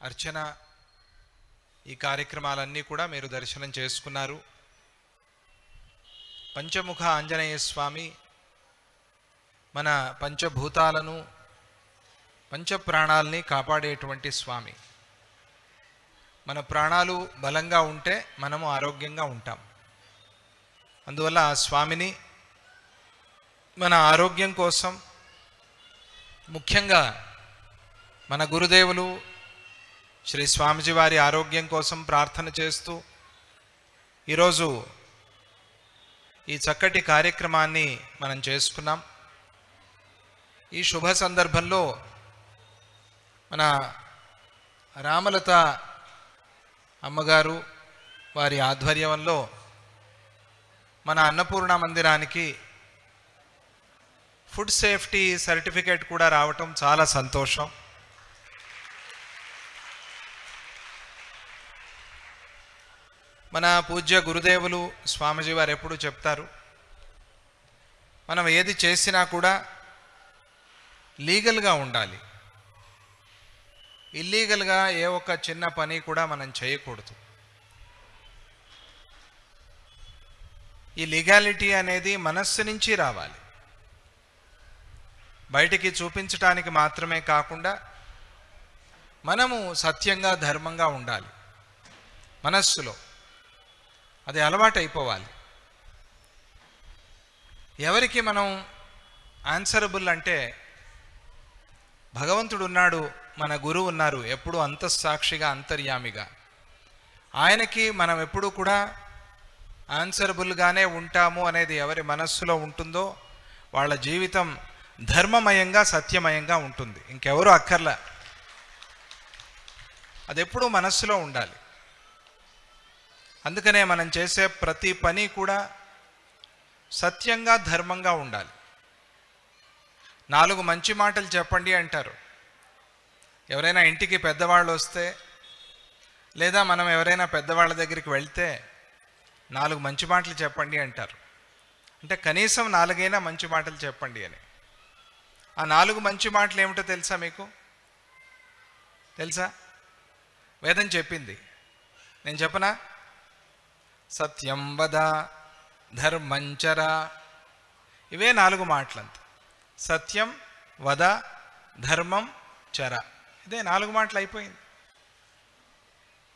అర్చన ఈ కార్యక్రమాలన్నీ కూడా మీరు దర్శనం చేసుకున్నారు. పంచముఖ ఆంజనేయ స్వామి మన పంచభూతాలను పంచప్రాణాలని కాపాడేటువంటి స్వామి. మన ప్రాణాలు బలంగా ఉంటే మనము ఆరోగ్యంగా ఉంటాం. అందువల్ల ఆ స్వామిని మన ఆరోగ్యం కోసం, ముఖ్యంగా మన గురుదేవులు శ్రీ స్వామిజీ వారి ఆరోగ్యం కోసం ప్రార్థన చేస్తూ ఈరోజు ఈ చక్కటి కార్యక్రమాన్ని మనం చేసుకున్నాం. ఈ శుభ సందర్భంలో మన రామలత అమ్మగారు వారి ఆధ్వర్యంలో మన అన్నపూర్ణ మందిరానికి ఫుడ్ సేఫ్టీ సర్టిఫికేట్ కూడా రావటం చాలా సంతోషం. మన పూజ్య గురుదేవులు స్వామిజీ వారు ఎప్పుడు చెప్తారు, మనం ఏది చేసినా కూడా లీగల్గా ఉండాలి. ఇల్లీగల్గా ఏ ఒక్క చిన్న పని కూడా మనం చేయకూడదు. ఈ లీగాలిటీ అనేది మనస్సు నుంచి రావాలి. బయటికి చూపించటానికి మాత్రమే కాకుండా మనము సత్యంగా ధర్మంగా ఉండాలి. మనస్సులో అది అలవాటు అయిపోవాలి. ఎవరికి మనం ఆన్సరబుల్ అంటే భగవంతుడు ఉన్నాడు, మన గురువు ఉన్నారు, ఎప్పుడు అంతఃసాక్షిగా అంతర్యామిగా. ఆయనకి మనం ఎప్పుడు కూడా ఆన్సరబుల్గానే ఉంటాము అనేది ఎవరి మనస్సులో ఉంటుందో వాళ్ళ జీవితం ధర్మమయంగా సత్యమయంగా ఉంటుంది. ఇంకెవరూ అక్కర్లా. అది ఎప్పుడూ మనస్సులో ఉండాలి. అందుకనే మనం చేసే ప్రతి పని కూడా సత్యంగా ధర్మంగా ఉండాలి. 4 మంచి మాటలు చెప్పండి అంటారు. ఎవరైనా ఇంటికి పెద్దవాళ్ళు వస్తే లేదా మనం ఎవరైనా పెద్దవాళ్ళ దగ్గరికి వెళ్తే 4 మంచి మాటలు చెప్పండి అంటారు. అంటే కనీసం 4 మంచి మాటలు చెప్పండి అని. ఆ 4 మంచి మాటలు ఏమిటో తెలుసా మీకు? తెలుసా? వేదం చెప్పింది. నేను చెప్పనా? సత్యం వద, ధర్మంచర. ఇవే 4 మాటలంత. సత్యం వద, ధర్మం చర. ఇదే 4 మాటలు అయిపోయింది.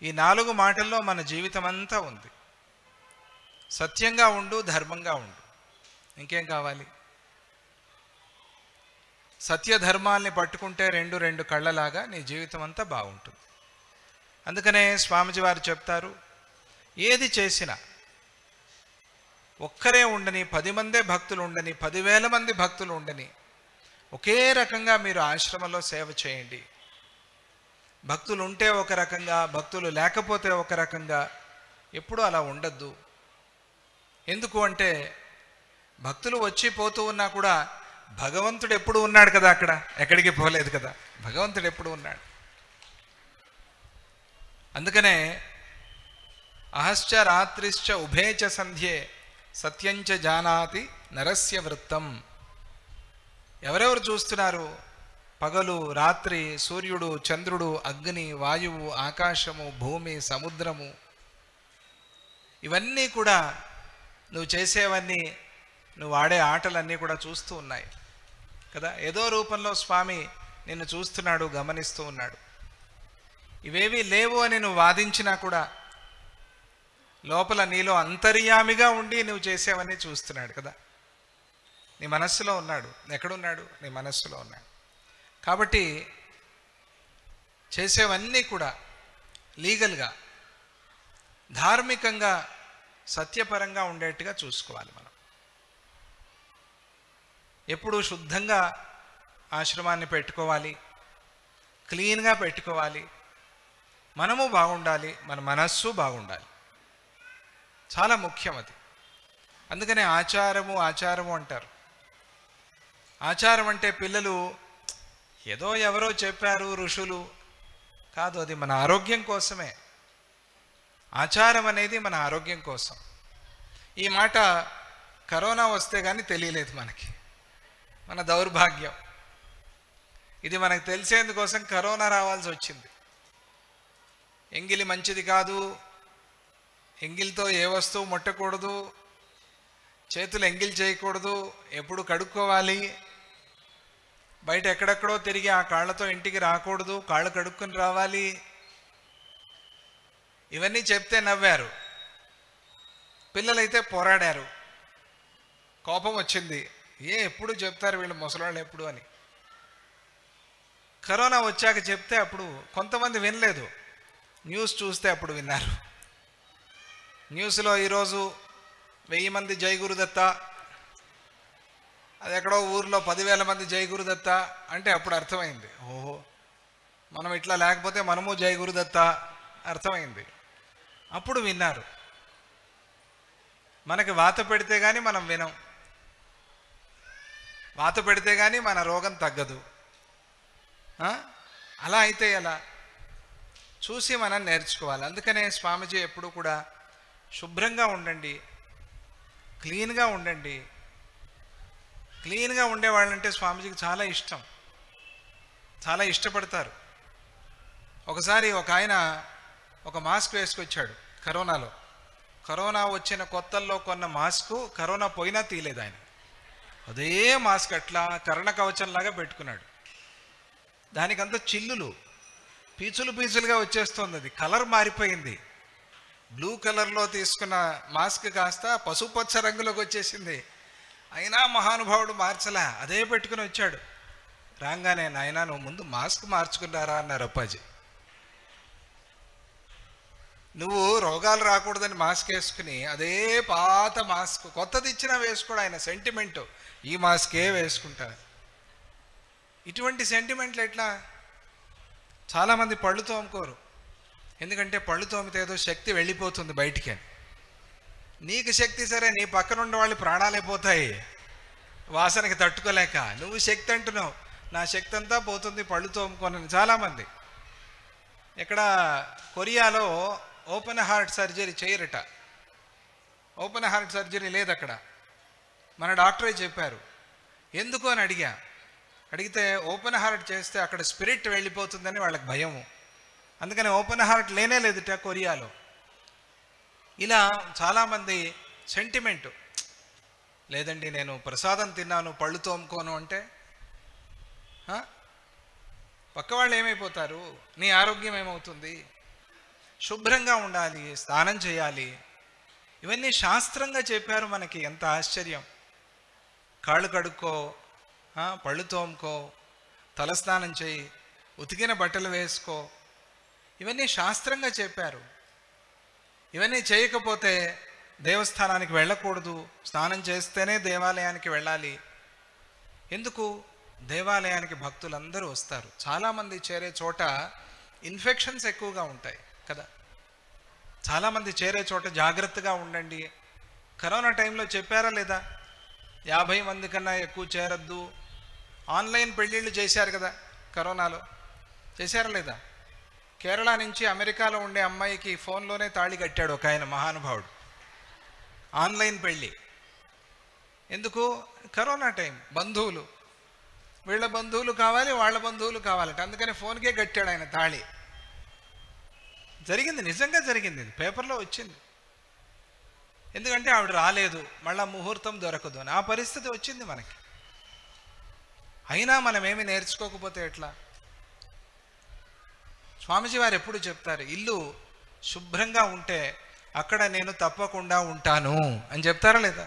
ఈ 4 మాటల్లో మన జీవితం అంతా ఉంది. సత్యంగా ఉండు, ధర్మంగా ఉండు, ఇంకేం కావాలి? సత్య ధర్మాల్ని పట్టుకుంటే రెండు కళ్ళలాగా నీ జీవితం అంతా బాగుంటుంది. అందుకనే స్వామిజీ వారు చెప్తారు, ఏది చేసినా ఒక్కరే ఉండని, 10 మందే భక్తులు ఉండని, 10,000 మంది భక్తులు ఉండని, ఒకే రకంగా మీరు ఆశ్రమంలో సేవ చేయండి. భక్తులు ఉంటే ఒక రకంగా, భక్తులు లేకపోతే ఒక రకంగా, ఎప్పుడూ అలా ఉండద్దు. ఎందుకు అంటే భక్తులు వచ్చి పోతూ ఉన్నా కూడా భగవంతుడు ఎప్పుడు ఉన్నాడు కదా, అక్కడ ఎక్కడికి పోలేదు కదా, భగవంతుడు ఎప్పుడు ఉన్నాడు. అందుకనే అహశ్చ రాత్రిశ్చ ఉభేచ సంధ్యే సత్యంచ జానాతి నరస్య వృత్తం. ఎవరెవరు చూస్తున్నారు? పగలు, రాత్రి, సూర్యుడు, చంద్రుడు, అగ్ని, వాయువు, ఆకాశము, భూమి, సముద్రము, ఇవన్నీ కూడా నువ్వు చేసేవన్నీ, నువ్వు ఆడే ఆటలన్నీ కూడా చూస్తూ ఉన్నాయి కదా. ఏదో రూపంలో స్వామి నిన్ను చూస్తున్నాడు, గమనిస్తూ ఉన్నాడు. ఇవేవి లేవు అని నువ్వు వాదించినా కూడా లోపల నీలో అంతర్యామిగా ఉండి నువ్వు చేసేవన్నీ చూస్తున్నాడు కదా. నీ మనస్సులో ఉన్నాడు. ఎక్కడున్నాడు? నీ మనస్సులో ఉన్నాడు. కాబట్టి చేసేవన్నీ కూడా లీగల్గా, ధార్మికంగా, సత్యపరంగా ఉండేట్టుగా చూసుకోవాలి. మనం ఎప్పుడూ శుద్ధంగా ఆశ్రమాన్ని పెట్టుకోవాలి, క్లీన్గా పెట్టుకోవాలి. మనము బాగుండాలి, మన మనస్సు బాగుండాలి. చాలా ముఖ్యం అది. అందుకనే ఆచారము అంటారు. ఆచారం అంటే పిల్లలు ఏదో ఎవరో చెప్పారు, ఋషులు కాదు, అది మన ఆరోగ్యం కోసమే. ఆచారం అనేది మన ఆరోగ్యం కోసం. ఈ మాట కరోనా వస్తే కానీ తెలియలేదు మనకి. మన దౌర్భాగ్యం. ఇది మనకు తెలిసేందుకోసం కరోనా రావాల్సి వచ్చింది. ఎంగిలి మంచిది కాదు, ఎంగిలితో ఏ వస్తువు ముట్టకూడదు, చేతులు ఎంగిలి చేయకూడదు, ఎప్పుడు కడుక్కోవాలి, బయట ఎక్కడెక్కడో తిరిగి ఆ కాళ్ళతో ఇంటికి రాకూడదు, కాళ్ళు కడుక్కొని రావాలి. ఇవన్నీ చెప్తే నవ్వారు. పిల్లలైతే పోరాడారు. కోపం వచ్చింది. ఎప్పుడు చెప్తారు వీళ్ళు ముసలాళ్ళు ఎప్పుడు అని. కరోనా వచ్చాక చెప్తే అప్పుడు కొంతమంది వినలేదు. న్యూస్ చూస్తే అప్పుడు విన్నారు. న్యూస్లో ఈరోజు 1000 మంది జై గురుదత్త, అది ఎక్కడో ఊర్లో 10,000 మంది జై గురుదత్త అంటే అప్పుడు అర్థమైంది. ఓహో, మనం ఇట్లా లేకపోతే మనము జై గురుదత్త అర్థమైంది. అప్పుడు విన్నారు. మనకి వాత పెడితే కానీ మనం వినం, వాత పెడితే కానీ మన రోగం తగ్గదు. అలా అయితే ఎలా? చూసి మనం నేర్చుకోవాలి. అందుకనే స్వామీజీ ఎప్పుడు కూడా శుభ్రంగా ఉండండి, క్లీన్గా ఉండండి. క్లీన్గా ఉండేవాళ్ళంటే స్వామీజీకి చాలా ఇష్టం, చాలా ఇష్టపడతారు. ఒకసారి ఒక ఆయన ఒక మాస్క్ వేసుకొచ్చాడు కరోనాలో. కరోనా వచ్చిన కొత్తల్లో కొన్న మాస్కు కరోనా పోయినా తీయలేదు ఆయన. అదే మాస్క్ అట్లా కర్ణ కవచంలాగా పెట్టుకున్నాడు. దానికంతా చిల్లులు, పీచులు పీచులుగా వచ్చేస్తుంది. అది కలర్ మారిపోయింది. బ్లూ కలర్లో తీసుకున్న మాస్క్ కాస్త పసుపచ్చ రంగులోకి వచ్చేసింది. అయినా మహానుభావుడు మార్చలే, అదే పెట్టుకుని వచ్చాడు. రాగానే, నాయనా నువ్వు ముందు మాస్క్ మార్చుకున్నారా అన్నారు అప్పాజీ. నువ్వు రోగాలు రాకూడదని మాస్క్ వేసుకుని అదే పాత మాస్క్ కొత్తది ఇచ్చినా వేసుకోడు ఆయన. సెంటిమెంటు, ఈ మాస్కే వేసుకుంటారు. ఇటువంటి సెంటిమెంట్లు ఎట్లా? చాలామంది పళ్ళు తోముకోరు. ఎందుకంటే పళ్ళు తోమితే ఏదో శక్తి వెళ్ళిపోతుంది బయటికి. నీకు శక్తి సరే, నీ పక్కన ఉన్న వాళ్ళు ప్రాణాలే పోతాయి వాసనకి తట్టుకోలేక. నువ్వు శక్తి అంటున్నావు, నా శక్తి అంతా పోతుంది పళ్ళు తోముకోనని చాలామంది. ఇక్కడ కొరియాలో ఓపెన్ హార్ట్ సర్జరీ చేయరట. ఓపెన్ హార్ట్ సర్జరీ లేదు అక్కడ. మన డాక్టరే చెప్పారు. ఎందుకు అని అడిగితే ఓపెన్ హార్ట్ చేస్తే అక్కడ స్పిరిట్ వెళ్ళిపోతుందని వాళ్ళకి భయము. అందుకని ఓపెన్ హార్ట్ లేనే లేదుట కొరియాలో. ఇలా చాలామంది సెంటిమెంటు. లేదండి నేను ప్రసాదం తిన్నాను పళ్ళు తోముకోను అంటే పక్క వాళ్ళు ఏమైపోతారు, నీ ఆరోగ్యం ఏమవుతుంది? శుభ్రంగా ఉండాలి, స్నానం చేయాలి. ఇవన్నీ శాస్త్రంగా చెప్పారు మనకి. ఎంత ఆశ్చర్యం! కాళ్ళు కడుక్కో, పళ్ళు తోముకో, తలస్నానం చేయి, ఉతికిన బట్టలు వేసుకో. ఇవన్నీ శాస్త్రంగా చెప్పారు. ఇవన్నీ చేయకపోతే దేవస్థానానికి వెళ్ళకూడదు, స్నానం చేస్తేనే దేవాలయానికి వెళ్ళాలి. ఎందుకు? దేవాలయానికి భక్తులందరూ వస్తారు. చాలామంది చేరే చోట ఇన్ఫెక్షన్స్ ఎక్కువగా ఉంటాయి కదా. చాలామంది చేరే చోట జాగ్రత్తగా ఉండండి. కరోనా టైంలో చెప్పారా లేదా? 50 మంది కన్నా ఎక్కువ చేరద్దు. ఆన్లైన్ పెళ్ళిళ్ళు చేశారు కదా కరోనాలో, చేశారా లేదా? కేరళ నుంచి అమెరికాలో ఉండే అమ్మాయికి ఫోన్లోనే తాళి కట్టాడు ఒక ఆయన మహానుభావుడు. ఆన్లైన్ పెళ్ళి. ఎందుకు? Corona time. బంధువులు, వీళ్ళ బంధువులు కావాలి, వాళ్ళ బంధువులు కావాలంటే అందుకని ఫోన్కే కట్టాడు ఆయన తాళి. జరిగింది, నిజంగా జరిగింది, పేపర్లో వచ్చింది. ఎందుకంటే ఆవిడ రాలేదు, మళ్ళా ముహూర్తం దొరకదు అని ఆ పరిస్థితి వచ్చింది మనకి. అయినా మనం ఏమి నేర్చుకోకపోతే ఎట్లా? స్వామీజీ వారు ఎప్పుడు చెప్తారు, ఇల్లు శుభ్రంగా ఉంటే అక్కడ నేను తప్పకుండా ఉంటాను అని చెప్తారా లేదా?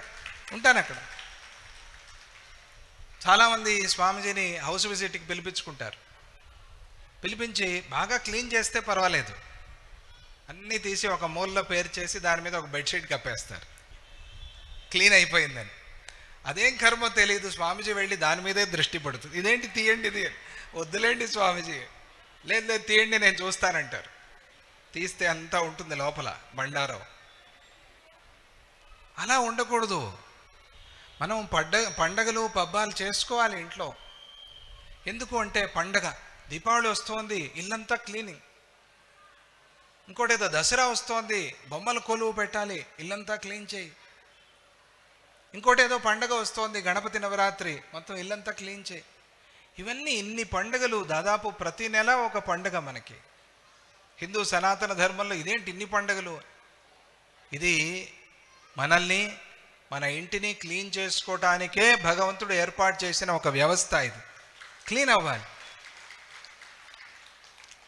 ఉంటాను అక్కడ. చాలామంది స్వామీజీని హౌస్ విజిట్కి పిలిపించుకుంటారు. పిలిపించి బాగా క్లీన్ చేస్తే పర్వాలేదు, అన్నీ తీసి ఒక మూలలో పేరు చేసి దాని మీద ఒక బెడ్షీట్ కప్పేస్తారు, క్లీన్ అయిపోయిందని. అదేం కర్మో తెలియదు, స్వామీజీ వెళ్ళి దాని మీదే దృష్టి పడుతుంది. ఇదేంటి తీయండి, ఇది వద్దులేండి స్వామీజీ, లేదు లేదు తీయండి నేను చూస్తానంటారు. తీస్తే అంతా ఉంటుంది లోపల బండారం. అలా ఉండకూడదు. మనం పండగలు పబ్బాలు చేసుకోవాలి ఇంట్లో. ఎందుకు అంటే పండగ దీపావళి వస్తోంది, ఇల్లంతా క్లీనింగ్. ఇంకోటి ఏదో దసరా వస్తోంది, బొమ్మల కొలువు పెట్టాలి, ఇల్లంతా క్లీన్ చేయి. ఇంకోటి ఏదో పండగ వస్తోంది, గణపతి నవరాత్రి, మొత్తం ఇల్లంతా క్లీన్ చేయి. ఇవన్నీ ఇన్ని పండుగలు, దాదాపు ప్రతి నెల ఒక పండుగ మనకి. హిందూ సనాతన ధర్మంలో ఇదేంటి ఇన్ని పండుగలు? ఇది మనల్ని, మన ఇంటిని క్లీన్ చేసుకోవటానికే భగవంతుడు ఏర్పాటు చేసిన ఒక వ్యవస్థ. ఇది క్లీన్ అవ్వాలి,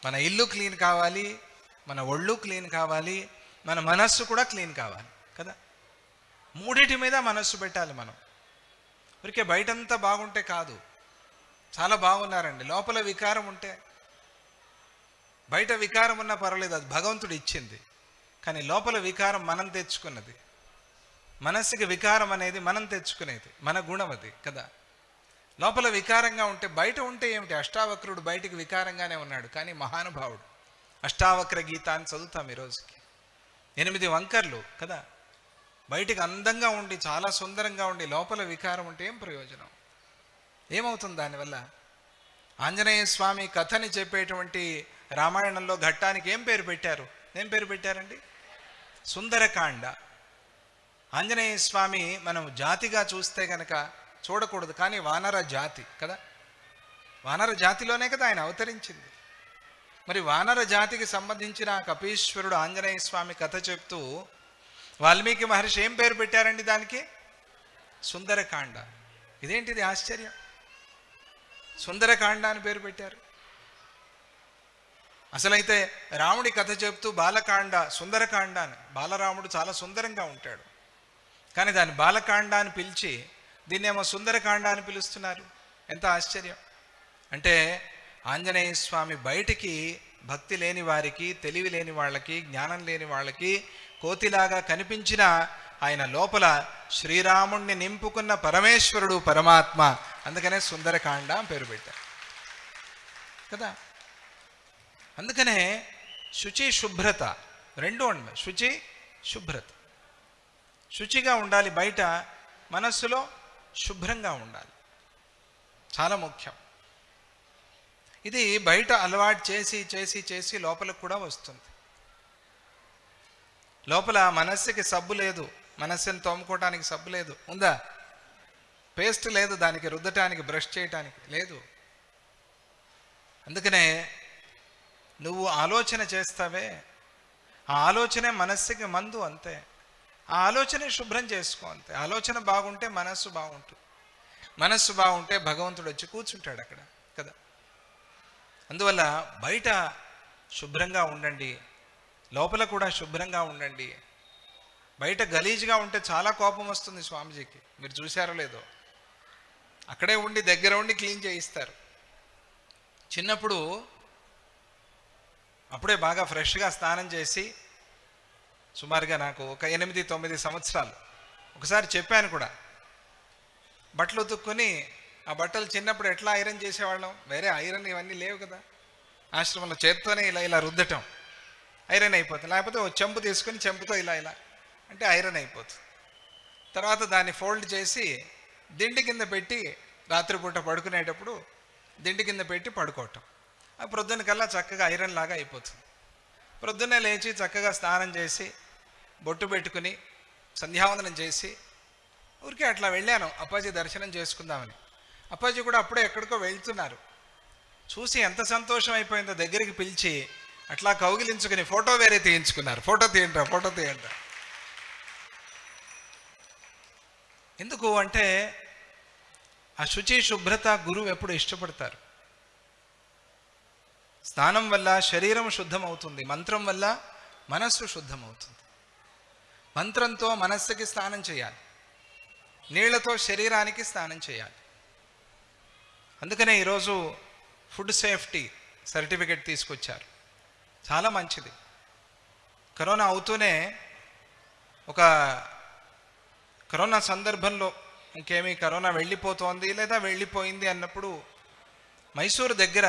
మన ఇల్లు క్లీన్ కావాలి, మన ఒళ్ళు క్లీన్ కావాలి, మన మనస్సు కూడా క్లీన్ కావాలి కదా. మూడిటి మీద మనస్సు పెట్టాలి మనం. ఊరికే బయటంతా బాగుంటే కాదు. చాలా బాగున్నారండి, లోపల వికారం ఉంటే, బయట వికారం ఉన్నా పర్వాలేదు, అది భగవంతుడు ఇచ్చింది. కానీ లోపల వికారం మనం తెచ్చుకున్నది. మనస్సుకి వికారం అనేది మనం తెచ్చుకునేది, మన గుణం అది కదా. లోపల వికారంగా ఉంటే బయట ఉంటే ఏమిటి? అష్టావక్రుడు బయటికి వికారంగానే ఉన్నాడు, కానీ మహానుభావుడు. అష్టావక్ర గీతాన్ని చదువుతాం ఈరోజుకి. 8 వంకర్లు కదా. బయటికి అందంగా ఉండి చాలా సుందరంగా ఉండి లోపల వికారం ఉంటే ఏం ప్రయోజనం? ఏమవుతుంది దానివల్ల? ఆంజనేయ స్వామి కథని చెప్పేటువంటి రామాయణంలో ఘట్టానికి ఏం పేరు పెట్టారు? ఏం పేరు పెట్టారండి? సుందరకాండ. ఆంజనేయ స్వామి మనం జాతిగా చూస్తే కనుక చూడకూడదు, కానీ వానర జాతి కదా. వానర జాతిలోనే కదా ఆయన అవతరించింది. మరి వానర జాతికి సంబంధించిన కపీశ్వరుడు ఆంజనేయ స్వామి కథ చెప్తూ వాల్మీకి మహర్షి ఏం పేరు పెట్టారండి దానికి? సుందరకాండ. ఇదేంటిది ఆశ్చర్యం! సుందరకాండ అని పేరు పెట్టారు. అసలైతే రాముడి కథ చెప్తూ బాలకాండ, సుందరకాండ అని. బాలరాముడు చాలా సుందరంగా ఉంటాడు, కానీ దాన్ని బాలకాండ అని పిలిచి దీన్నేమో సుందరకాండ అని పిలుస్తున్నారు. ఎంత ఆశ్చర్యం! అంటే ఆంజనేయ స్వామి బయటికి భక్తి లేని వారికి, తెలివి లేని వాళ్ళకి, జ్ఞానం లేని వాళ్ళకి కోతిలాగా కనిపించిన ఆయన లోపల శ్రీరాముణ్ణి నింపుకున్న పరమేశ్వరుడు, పరమాత్మ. అందుకనే సుందరకాండ పేరు పెట్టారు కదా. అందుకనే శుచి శుభ్రత రెండు ఉండాలి. శుచి శుభ్రత. శుచిగా ఉండాలి బయట, మనస్సులో శుభ్రంగా ఉండాలి, చాలా ముఖ్యం. ఇది బయట అలవాటు చేసి చేసి చేసి లోపలికి కూడా వస్తుంది. లోపల మనస్సుకి సబ్బు లేదు, మనస్సుని తోముకోవటానికి సబ్బు లేదు, ఉందా? పేస్ట్ లేదు దానికి రుద్దటానికి, బ్రష్ చేయటానికి లేదు. అందుకనే నువ్వు ఆలోచన చేస్తావే, ఆ ఆలోచనే మనస్సుకి మందు, అంతే. ఆ ఆలోచనే శుభ్రం చేసుకో, అంతే. ఆలోచన బాగుంటే మనస్సు బాగుంటుంది, మనస్సు బాగుంటే భగవంతుడు వచ్చి కూర్చుంటాడు అక్కడ కదా. అందువల్ల బయట శుభ్రంగా ఉండండి, లోపల కూడా శుభ్రంగా ఉండండి. బయట గలీజ్గా ఉంటే చాలా కోపం వస్తుంది స్వామీజీకి, మీరు చూశారో లేదో. అక్కడే ఉండి దగ్గర ఉండి క్లీన్ చేయిస్తారు. చిన్నప్పుడు అప్పుడే బాగా ఫ్రెష్గా స్నానం చేసి, సుమారుగా నాకు ఒక 8-9 సంవత్సరాలు, ఒకసారి చెప్పాను కూడా, బట్టలు ఉతుక్కుని ఆ బట్టలు చిన్నప్పుడు ఎట్లా ఐరన్ చేసేవాళ్ళం, వేరే ఐరన్ ఇవన్నీ లేవు కదా. ఆశ్రమంలో చేత్తోనే ఇలా ఇలా రుద్దటం, ఐరన్ అయిపోతుంది. లేకపోతే ఓ చెంపు తీసుకొని చెంపుతో ఇలా ఇలా అంటే ఐరన్ అయిపోతుంది. తర్వాత దాన్ని ఫోల్డ్ చేసి దిండి కింద పెట్టి రాత్రిపూట పడుకునేటప్పుడు దిండి కింద పెట్టి పడుకోవటం. ఆ ప్రొద్దున కల్లా చక్కగా ఐరన్ లాగా అయిపోతుంది. ప్రొద్దున్నే లేచి చక్కగా స్నానం చేసి బొట్టు పెట్టుకుని సంధ్యావందనం చేసి ఊరికే అట్లా వెళ్ళాను అప్పాజీ దర్శనం చేసుకుందామని. అప్పాజీ కూడా అప్పుడే ఎక్కడికో వెళ్తున్నారు. చూసి ఎంత సంతోషం అయిపోయిందో, దగ్గరికి పిలిచి అట్లా కౌగిలించుకుని ఫోటో వేరే తీయించుకున్నారు. ఫోటో తీయండి, ఫోటో తీయండి. ఎందుకు అంటే ఆ శుచి శుభ్రత గురువు ఎప్పుడు ఇష్టపడతారు. స్నానం వల్ల శరీరం శుద్ధమవుతుంది, మంత్రం వల్ల మనస్సు శుద్ధమవుతుంది. మంత్రంతో మనస్సుకి స్నానం చేయాలి, నీళ్లతో శరీరానికి స్నానం చేయాలి. అందుకనే ఈరోజు ఫుడ్ సేఫ్టీ సర్టిఫికెట్ తీసుకొచ్చారు, చాలా మంచిది. కరోనా అవుతూనే ఒక కరోనా సందర్భంలో ఇంకేమీ కరోనా వెళ్ళిపోతోంది లేదా వెళ్ళిపోయింది అన్నప్పుడు మైసూరు దగ్గర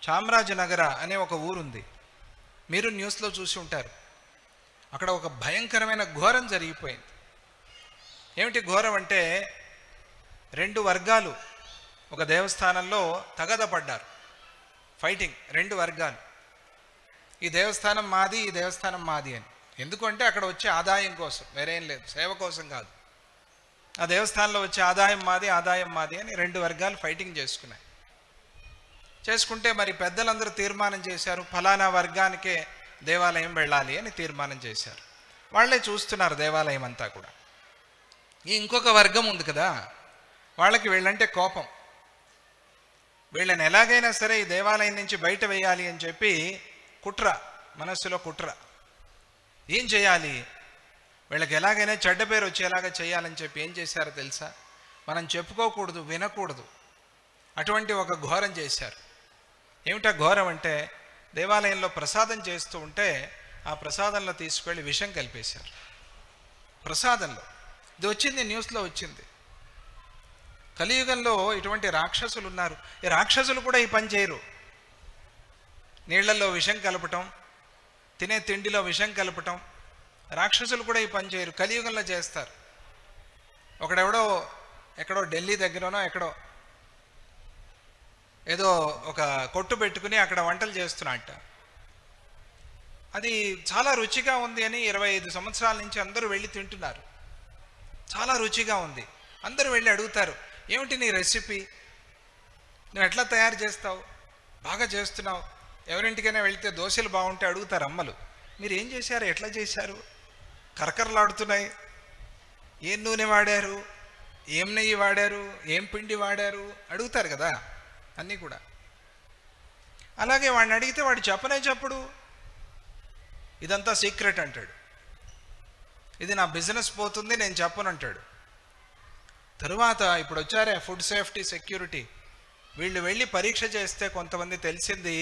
చామరాజనగర అనే ఒక ఊరుంది. మీరు న్యూస్లో చూసి ఉంటారు. అక్కడ ఒక భయంకరమైన ఘోరం జరిగిపోయింది. ఏమిటి ఘోరం అంటే 2 వర్గాలు ఒక దేవస్థానంలో తగద పడ్డారు. ఫైటింగ్, 2 వర్గాలు. ఈ దేవస్థానం మాది, ఈ దేవస్థానం మాది అని. ఎందుకంటే అక్కడ వచ్చే ఆదాయం కోసం, వేరేం లేదు, సేవ కోసం కాదు. ఆ దేవస్థానంలో వచ్చే ఆదాయం మాది, ఆదాయం మాది అని 2 వర్గాలు ఫైటింగ్ చేసుకున్నాయి. చేసుకుంటే మరి పెద్దలందరూ తీర్మానం చేశారు, ఫలానా వర్గానికే దేవాలయం వెళ్ళాలి అని తీర్మానం చేశారు. వాళ్ళే చూస్తున్నారు దేవాలయం అంతా కూడా. ఇంకొక వర్గం ఉంది కదా, వాళ్ళకి వీళ్ళంటే కోపం. వీళ్ళని ఎలాగైనా సరే ఈ దేవాలయం నుంచి బయట వేయాలి అని చెప్పి కుట్ర, మనస్సులో కుట్ర. ఏం చేయాలి, వీళ్ళకి ఎలాగైనా చెడ్డ పేరు వచ్చేలాగా చేయాలని చెప్పి ఏం చేశారో తెలుసా? మనం చెప్పుకోకూడదు, వినకూడదు, అటువంటి ఒక ఘోరం చేశారు. ఏమిటా ఘోరం అంటే, దేవాలయంలో ప్రసాదం చేస్తూ ఉంటే ఆ ప్రసాదంలో తీసుకెళ్ళి విషం కలిపేశారు. ప్రసాదంలో. ఇది వచ్చింది, న్యూస్లో వచ్చింది. కలియుగంలో ఇటువంటి రాక్షసులు ఉన్నారు. ఈ రాక్షసులు కూడా ఈ పని చేయరు. నీళ్లలో విషం కలపటం, తినే తిండిలో విషం కలపటం, రాక్షసులు కూడా ఈ పని చేయరు, కలియుగంలో చేస్తారు. ఒకడెవడో ఎక్కడో ఢిల్లీ దగ్గరనో ఎక్కడో ఏదో ఒక కొట్టు పెట్టుకుని అక్కడ వంటలు చేస్తున్నట్ట. అది చాలా రుచిగా ఉంది అని 25 సంవత్సరాల నుంచి అందరూ వెళ్ళి తింటున్నారు. చాలా రుచిగా ఉంది. అందరూ వెళ్ళి అడుగుతారు, ఏమిటి నీ రెసిపీ, నువ్వు ఎట్లా తయారు చేస్తావు, బాగా చేస్తున్నావు. ఎవరింటికైనా వెళితే దోశలు బాగుంటే అడుగుతారు అమ్మలు, మీరు ఏం చేశారు, ఎట్లా చేశారు, కరకరలాడుతున్నాయి, ఏం నూనె వాడారు, ఏం నెయ్యి వాడారు, ఏం పిండి వాడారు అడుగుతారు కదా అన్నీ కూడా. అలాగే వాడిని అడిగితే వాడు చెప్పనే చెప్పడు, ఇదంతా సీక్రెట్ అంటాడు, ఇది నా బిజినెస్ పోతుంది నేను చెప్పను అంటాడు. తరువాత ఇప్పుడు వచ్చారే ఫుడ్ సేఫ్టీ సెక్యూరిటీ, వీళ్ళు వెళ్ళి పరీక్ష చేస్తే కొంతమంది తెలిసింది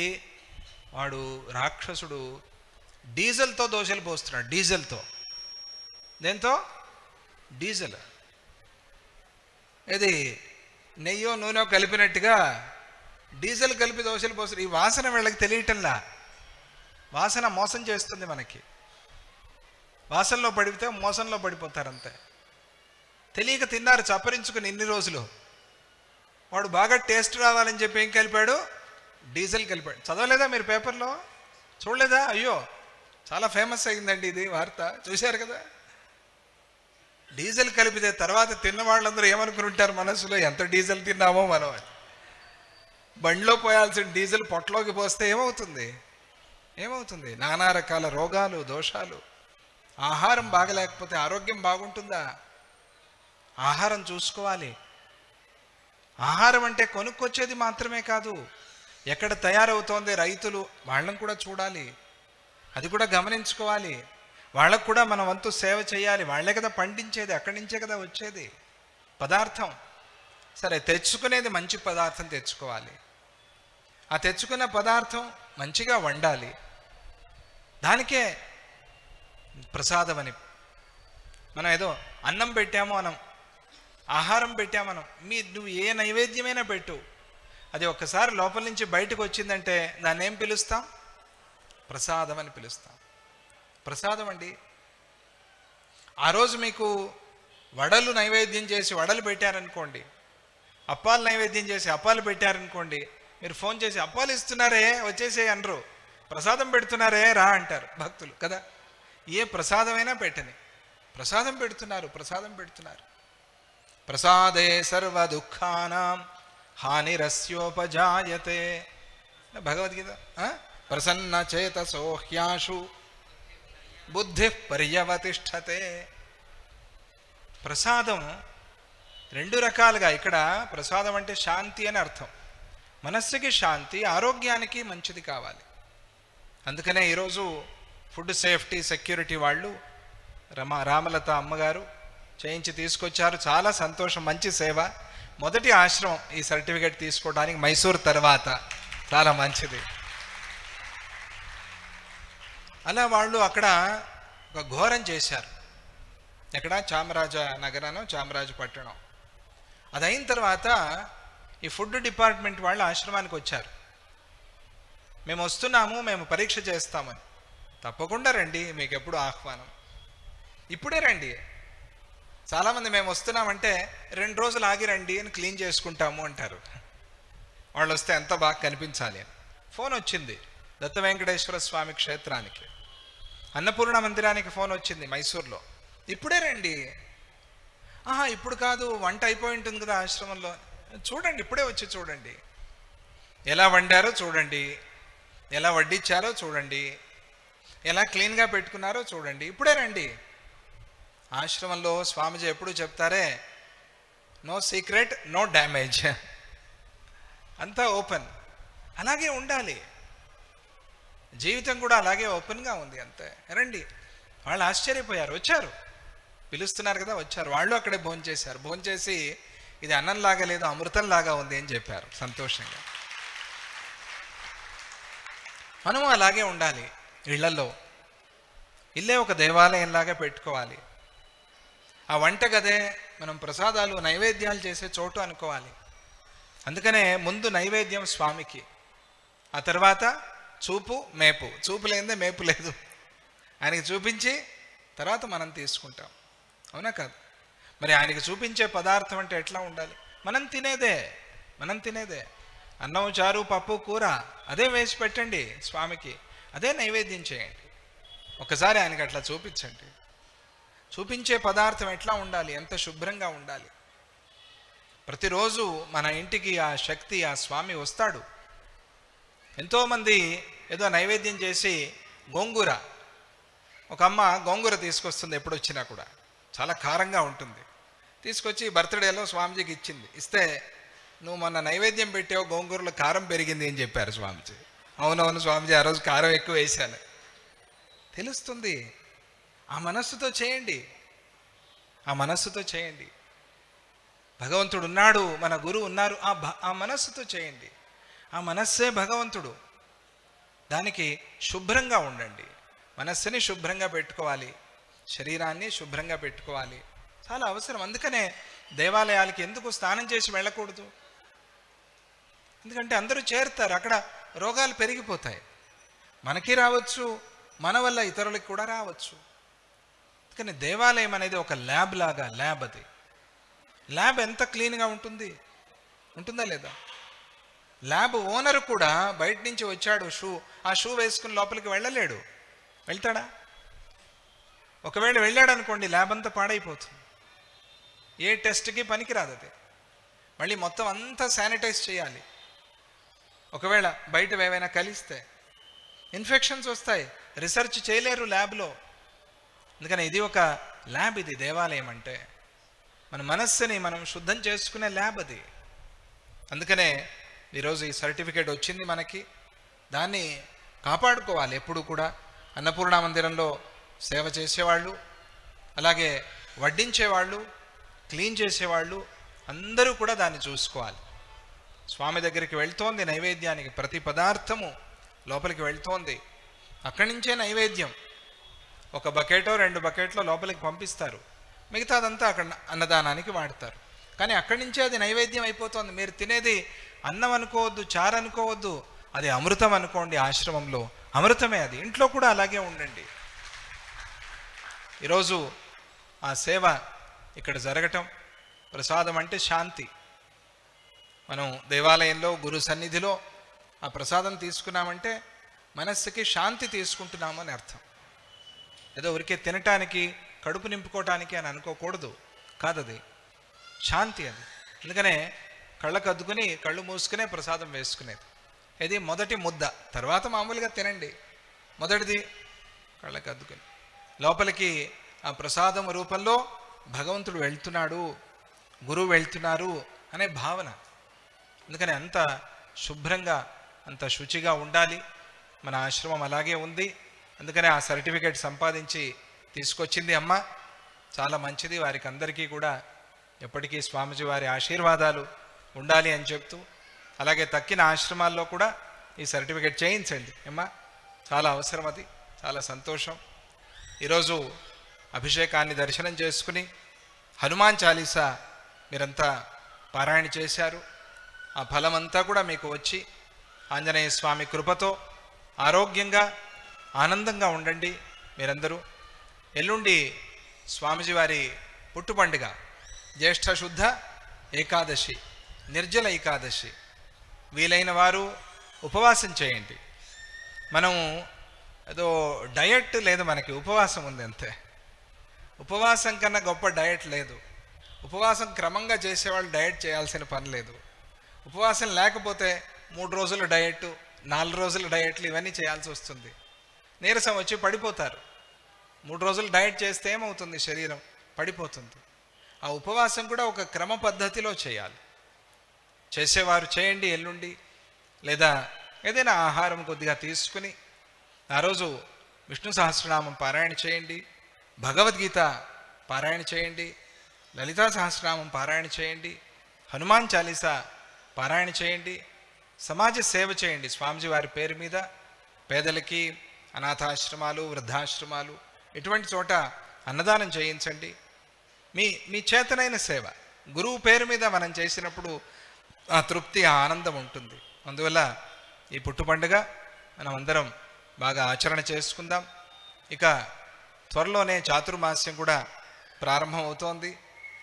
వాడు రాక్షసుడు డీజిల్తో దోశలు పోస్తున్నాడు. డీజిల్తో, దేంతో, డీజిల్, ఇది నెయ్యో నూనె కలిపినట్టుగా డీజిల్ కలిపి దోశలు పోస్తారు. ఈ వాసన వీళ్ళకి తెలియటంలా, వాసన మోసం చేస్తుంది మనకి. వాసనలో పడితే మోసంలో పడిపోతారంతే. తెలియక తిన్నారు చప్పరించుకుని ఇన్ని రోజులు. వాడు బాగా టేస్ట్ రావాలని చెప్పి ఏం కలిపాడు, డీజిల్ కలిపాడు. చదవలేదా మీరు పేపర్లో, చూడలేదా? అయ్యో చాలా ఫేమస్ అయిందండి ఇది వార్త, చూశారు కదా. డీజిల్ కలిపితే తర్వాత తిన్న వాళ్ళందరూ ఏమనుకుని ఉంటారు మనసులో, ఎంత డీజిల్ తిన్నామో మనం. బండిలో పోయాల్సిన డీజిల్ పొట్టలోకి పోస్తే ఏమవుతుంది, ఏమవుతుంది? నానా రకాల రోగాలు, దోషాలు. ఆహారం బాగలేకపోతే ఆరోగ్యం బాగుంటుందా? ఆహారం చూసుకోవాలి. ఆహారం అంటే కొనుక్కొచ్చేది మాత్రమే కాదు, ఎక్కడ తయారవుతోంది రైతులు వాళ్ళని కూడా చూడాలి, అది కూడా గమనించుకోవాలి. వాళ్ళకు కూడా మన వంతు సేవ చేయాలి. వాళ్ళే కదా పండించేది, అక్కడి నుంచే కదా వచ్చేది పదార్థం. సరే, తెచ్చుకునేది మంచి పదార్థం తెచ్చుకోవాలి. ఆ తెచ్చుకున్న పదార్థం మంచిగా వండాలి. దానికే ప్రసాదం అని. మనం ఏదో అన్నం పెట్టామో అనం, ఆహారం పెట్టామనం, నువ్వు ఏ నైవేద్యమైనా పెట్టు, అది ఒక్కసారి లోపల నుంచి బయటకు వచ్చిందంటే దాన్ని ఏం పిలుస్తాం? ప్రసాదం అని పిలుస్తాం. ప్రసాదం అండి. ఆ రోజు మీకు వడలు నైవేద్యం చేసి వడలు పెట్టారనుకోండి, అప్పాలు నైవేద్యం చేసి అప్పాలు పెట్టారనుకోండి, మీరు ఫోన్ చేసి అప్పాలు ఇస్తున్నారే వచ్చేసే అనరు, ప్రసాదం పెడుతున్నారే రా అంటారు భక్తులు కదా. ఏ ప్రసాదమైనా పెట్టని, ప్రసాదం పెడుతున్నారు, ప్రసాదం పెడుతున్నారు. ప్రసాదే సర్వ దుఃఖానాం హానిరస్యోపజాయతే భగవద్గీత. ప్రసన్న చేతసో హ్యాశు బుద్ధి పర్యవతిష్ఠతే. ప్రసాదం రెండు రకాలుగా. ఇక్కడ ప్రసాదం అంటే శాంతి అని అర్థం. మనస్సుకి శాంతి, ఆరోగ్యానికి మంచిది కావాలి. అందుకనే ఈరోజు ఫుడ్ సేఫ్టీ సెక్యూరిటీ వాళ్ళు రామలత అమ్మగారు చేయించి తీసుకొచ్చారు. చాలా సంతోషం, మంచి సేవ. మొదటి ఆశ్రమం ఈ సర్టిఫికేట్ తీసుకోవడానికి మైసూర్ తర్వాత, చాలా మంచిది. అలా వాళ్ళు అక్కడ ఒక ఘోరం చేశారు. ఎక్కడ, చామరాజ నగరనో చామరాజపట్టణం. అది అయిన తర్వాత ఈ ఫుడ్ డిపార్ట్మెంట్ వాళ్ళు ఆశ్రమానికి వచ్చారు. మేము వస్తున్నాము, మేము పరీక్ష చేస్తామని. తప్పకుండా రండి, మీకు ఎప్పుడు ఆహ్వానం, ఇప్పుడే రండి. చాలామంది మేము వస్తున్నామంటే 2 రోజులు ఆగి రండి అని క్లీన్ చేసుకుంటాము అంటారు. వాళ్ళు వస్తే ఎంత బాగా కనిపించాలి అని. ఫోన్ వచ్చింది దత్త వెంకటేశ్వర స్వామి క్షేత్రానికి, అన్నపూర్ణ మందిరానికి ఫోన్ వచ్చింది మైసూర్లో, ఇప్పుడే రండి. ఇప్పుడు కాదు, వంట అయిపోయి ఉంటుంది కదా ఆశ్రమంలో, చూడండి, ఇప్పుడే వచ్చి చూడండి. ఎలా వండారో చూడండి, ఎలా వడ్డించారో చూడండి, ఎలా క్లీన్గా పెట్టుకున్నారో చూడండి, ఇప్పుడే రండి. ఆశ్రమంలో స్వామిజీ ఎప్పుడు చెప్తారే, నో సీక్రెట్ నో డ్యామేజ్, అంతా ఓపెన్. అలాగే ఉండాలి. జీవితం కూడా అలాగే ఓపెన్గా ఉంది, అంతే. రండి. వాళ్ళు ఆశ్చర్యపోయారు, వచ్చారు, పిలుస్తున్నారు కదా, వచ్చారు. వాళ్ళు అక్కడే భోంచేశారు. భోంచేసి ఇది అన్నంలాగా లేదు, అమృతంలాగా ఉంది అని చెప్పారు సంతోషంగా. మనము అలాగే ఉండాలి. ఇళ్లలో ఇల్లే ఒక దేవాలయంలాగా పెట్టుకోవాలి. ఆ వంటగదే మనం ప్రసాదాలు నైవేద్యాలు చేసే చోటు అనుకోవాలి. అందుకనే ముందు నైవేద్యం స్వామికి, ఆ తర్వాత చూపు మేపు. చూపు లేదే మేపు లేదు. ఆయనకి చూపించి తర్వాత మనం తీసుకుంటాం, అవునా కాదు? మరి ఆయనకి చూపించే పదార్థం అంటే ఎట్లా ఉండాలి? మనం తినేదే అన్నం, చారు, పప్పు, కూర అదే వేసి పెట్టండి స్వామికి, అదే నైవేద్యం చేయండి. ఒకసారి ఆయనకి అట్లా చూపించండి. చూపించే పదార్థం ఎట్లా ఉండాలి? ఎంత శుభ్రంగా ఉండాలి. ప్రతిరోజు మన ఇంటికి ఆ శక్తి, ఆ స్వామి వస్తాడు. ఎంతోమంది ఏదో నైవేద్యం చేసి గోంగూర, ఒక అమ్మ గోంగూర తీసుకొస్తుంది ఎప్పుడు వచ్చినా కూడా, చాలా కారంగా ఉంటుంది. తీసుకొచ్చి బర్త్డేలో స్వామిజీకి ఇచ్చింది. ఇస్తే, నువ్వు మొన్న నైవేద్యం పెట్టావు, గోంగూరలో కారం పెరిగింది అని చెప్పారు స్వామిజీ. అవునవును స్వామిజీ, ఆ రోజు కారం ఎక్కువ వేశాను. తెలుస్తుంది. ఆ మనస్సుతో చేయండి, ఆ మనస్సుతో చేయండి. భగవంతుడు ఉన్నాడు, మన గురువు ఉన్నారు, ఆ మనస్సుతో చేయండి. ఆ మనస్సే భగవంతుడు. దానికి శుభ్రంగా ఉండండి. మనస్సుని శుభ్రంగా పెట్టుకోవాలి, శరీరాన్ని శుభ్రంగా పెట్టుకోవాలి, చాలా అవసరం. అందుకనే దేవాలయాలకి ఎందుకు స్నానం చేసి వెళ్ళకూడదు? ఎందుకంటే అందరూ చేరుతారు, అక్కడ రోగాలు పెరిగిపోతాయి. మనకి రావచ్చు, మన వల్ల ఇతరులకు కూడా రావచ్చు. అందుకని దేవాలయం అనేది ఒక ల్యాబ్ లాగా. అది ల్యాబ్ ఎంత క్లీన్గా ఉంటుందా లేదా? ల్యాబ్ ఓనర్ కూడా బయట నుంచి వచ్చాడు, ఆ షూ వేసుకుని లోపలికి వెళ్ళలేడు. వెళ్తాడా? ఒకవేళ వెళ్ళాడు అనుకోండి, ల్యాబ్ అంతా పాడైపోతుంది. ఏ టెస్ట్కి పనికిరాదు అది. మళ్ళీ మొత్తం అంతా శానిటైజ్ చేయాలి. ఒకవేళ బయట ఏవైనా కలిస్తే ఇన్ఫెక్షన్స్ వస్తాయి, రీసెర్చ్ చేయలేరు ల్యాబ్లో. అందుకని ఇది ఒక ల్యాబ్, ఇది దేవాలయం అంటే. మన మనస్సుని మనం శుద్ధం చేసుకునే ల్యాబ్ అది. అందుకనే ఈరోజు ఈ సర్టిఫికేట్ వచ్చింది మనకి. దాన్ని కాపాడుకోవాలి ఎప్పుడు కూడా. అన్నపూర్ణ మందిరంలో సేవ చేసేవాళ్ళు, అలాగే వడ్డించేవాళ్ళు, క్లీన్ చేసేవాళ్ళు అందరూ కూడా దాన్ని చూసుకోవాలి. స్వామి దగ్గరికి వెళ్తోంది నైవేద్యానికి, ప్రతి పదార్థము లోపలికి వెళ్తోంది. అక్కడి నుంచే నైవేద్యం ఒక బకెటో 2 బకెట్లో లోపలికి పంపిస్తారు, మిగతాదంతా అక్కడ అన్నదానానికి వాడతారు. కానీ అక్కడి నుంచే అది నైవేద్యం అయిపోతుంది. మీరు తినేది అన్నం అనుకోవద్దు, చారు అనుకోవద్దు, అది అమృతం అనుకోండి. ఆశ్రమంలో అమృతమే అది. ఇంట్లో కూడా అలాగే ఉండండి. ఈరోజు ఆ సేవ ఇక్కడ జరగటం, ప్రసాదం అంటే శాంతి. మనం దేవాలయంలో గురు సన్నిధిలో ఆ ప్రసాదం తీసుకున్నామంటే మనస్సుకి శాంతి తీసుకుంటున్నాము అని అర్థం. ఏదో ఊరికే తినటానికి, కడుపు నింపుకోవటానికి అని అనుకోకూడదు, కాదది శాంతి. అది అందుకనే కళ్ళకు అద్దుకుని కళ్ళు మూసుకునే ప్రసాదం వేసుకునేది. ఇది మొదటి ముద్ద, తర్వాత మామూలుగా తినండి. మొదటిది కళ్ళకు అద్దుకుని లోపలికి ఆ ప్రసాదం రూపంలో భగవంతుడు వెళ్తున్నాడు, గురువు వెళ్తున్నారు అనే భావన. అందుకని అంత శుభ్రంగా, అంత శుచిగా ఉండాలి. మన ఆశ్రమం అలాగే ఉంది. అందుకనే ఆ సర్టిఫికేట్ సంపాదించి తీసుకొచ్చింది అమ్మ. చాలా మంచిది. వారికి అందరికీ కూడా ఎప్పటికీ స్వామిజీ వారి ఆశీర్వాదాలు ఉండాలి అని చెప్తూ, అలాగే తక్కిన ఆశ్రమాల్లో కూడా ఈ సర్టిఫికేట్ చేయించండి అమ్మ, చాలా అవసరం అది. చాలా సంతోషం. ఈరోజు అభిషేకాన్ని దర్శనం చేసుకుని హనుమాన్ చాలీసా మీరంతా పారాయణ చేశారు. ఆ ఫలమంతా కూడా మీకు వచ్చి ఆంజనేయ స్వామి కృపతో ఆరోగ్యంగా ఆనందంగా ఉండండి మీరందరూ. ఎల్లుండి స్వామిజీ వారి పుట్టు పండుగ, జ్యేష్ఠ శుద్ధ ఏకాదశి, నిర్జల ఏకాదశి. వీలైన వారు ఉపవాసం చేయండి. మనం ఏదో డయట్ లేదు, మనకి ఉపవాసం ఉంది అంతే. ఉపవాసం కన్నా గొప్ప డయట్ లేదు. ఉపవాసం క్రమంగా చేసేవాళ్ళు డయట్ చేయాల్సిన పని లేదు. ఉపవాసం లేకపోతే 3 రోజుల డయట్, 4 రోజుల డయట్లు ఇవన్నీ చేయాల్సి వస్తుంది. నీరసం వచ్చి పడిపోతారు. 3 రోజులు డయట్ చేస్తే ఏమవుతుంది? శరీరం పడిపోతుంది. ఆ ఉపవాసం కూడా ఒక క్రమ పద్ధతిలో చేయాలి. చేసేవారు చేయండి ఎల్లుండి, లేదా ఏదైనా ఆహారం కొద్దిగా తీసుకుని ఆ రోజు విష్ణు సహస్రనామం పారాయణ చేయండి, భగవద్గీత పారాయణ చేయండి, లలితా సహస్రనామం పారాయణ చేయండి, హనుమాన్ చాలీసా పారాయణ చేయండి, సమాజ సేవ చేయండి. స్వామిజీ వారి పేరు మీద పేదలకి, అనాథాశ్రమాలు, వృద్ధాశ్రమాలు ఇటువంటి చోట అన్నదానం చేయించండి. మీ చేతనైన సేవ గురువు పేరు మీద మనం చేసినప్పుడు ఆ తృప్తి, ఆ ఆనందం ఉంటుంది. అందువల్ల ఈ పుట్టు పండుగ మనం అందరం బాగా ఆచరణ చేసుకుందాం. ఇక త్వరలోనే చాతుర్మాస్యం కూడా ప్రారంభం అవుతోంది.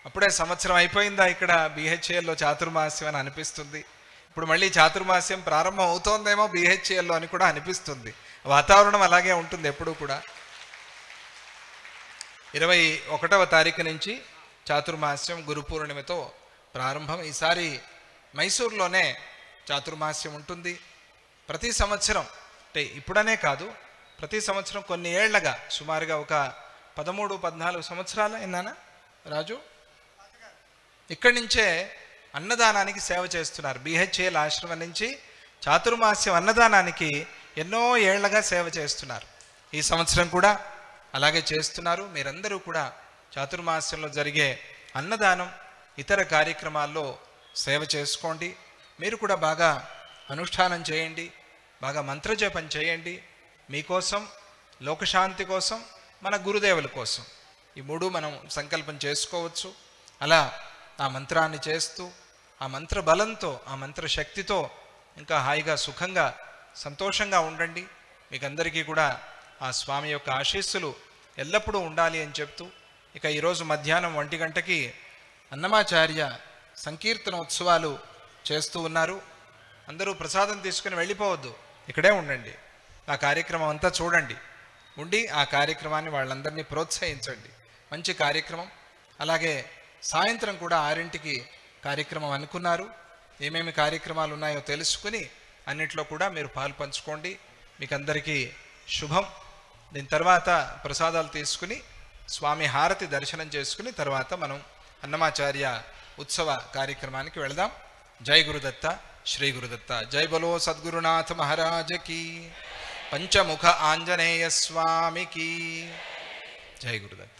అప్పుడే సంవత్సరం అయిపోయిందా ఇక్కడ BHALలో చాతుర్మాస్యం అని అనిపిస్తుంది. ఇప్పుడు మళ్ళీ చాతుర్మాస్యం ప్రారంభం అవుతోందేమో BHALలో అని కూడా అనిపిస్తుంది. వాతావరణం అలాగే ఉంటుంది ఎప్పుడూ కూడా. 21వ తారీఖు నుంచి చాతుర్మాస్యం గురు పూర్ణిమతో ప్రారంభం. ఈసారి మైసూర్లోనే చాతుర్మాస్యం ఉంటుంది. ప్రతి సంవత్సరం, అంటే ఇప్పుడనే కాదు, ప్రతి సంవత్సరం కొన్ని ఏళ్లగా, సుమారుగా ఒక 13-14 సంవత్సరాలు అయినానా రాజు, ఇక్కడి నుంచే అన్నదానానికి సేవ చేస్తున్నారు. BHAL ఆశ్రమం నుంచి చాతుర్మాస్యం అన్నదానానికి ఎన్నో ఏళ్లగా సేవ చేస్తున్నారు. ఈ సంవత్సరం కూడా అలాగే చేస్తున్నారు. మీరందరూ కూడా చాతుర్మాస్యంలో జరిగే అన్నదానం, ఇతర కార్యక్రమాల్లో సేవ చేసుకోండి. మీరు కూడా బాగా అనుష్ఠానం చేయండి, బాగా మంత్రజపం చేయండి. మీకోసం, లోకశాంతి కోసం, మన గురుదేవుల కోసం ఈ 3 మనం సంకల్పం చేసుకోవచ్చు. అలా ఆ మంత్రాన్ని చేస్తూ, ఆ మంత్ర బలంతో, ఆ మంత్ర శక్తితో ఇంకా హాయిగా, సుఖంగా, సంతోషంగా ఉండండి. మీకందరికీ కూడా ఆ స్వామి యొక్క ఆశీస్సులు ఎల్లప్పుడూ ఉండాలి అని చెప్తూ, ఇక ఈరోజు మధ్యాహ్నం 1 గంటకి అన్నమాచార్య సంకీర్తనోత్సవాలు చేస్తూ ఉన్నారు. అందరూ ప్రసాదం తీసుకుని వెళ్ళిపోవద్దు, ఇక్కడే ఉండండి. ఆ కార్యక్రమం అంతా చూడండి, ఉండి ఆ కార్యక్రమాన్ని వాళ్ళందరినీ ప్రోత్సహించండి. మంచి కార్యక్రమం. అలాగే సాయంత్రం కూడా 6ంటికి కార్యక్రమం అనుకున్నారు. ఏమేమి కార్యక్రమాలు ఉన్నాయో తెలుసుకుని అన్నిట్లో కూడా మీరు పాలు పంచుకోండి. మీకు అందరికీ శుభం. దీని తర్వాత ప్రసాదాలు తీసుకుని స్వామి హారతి దర్శనం చేసుకుని తర్వాత మనం అన్నమాచార్య ఉత్సవ కార్యక్రమానికి వెళదాం. జై గురుదత్త, శ్రీ గురుదత్త. జై బలో సద్గురునాథ మహారాజకి, పంచముఖ ఆంజనేయ స్వామికి. జై గురుదత్త.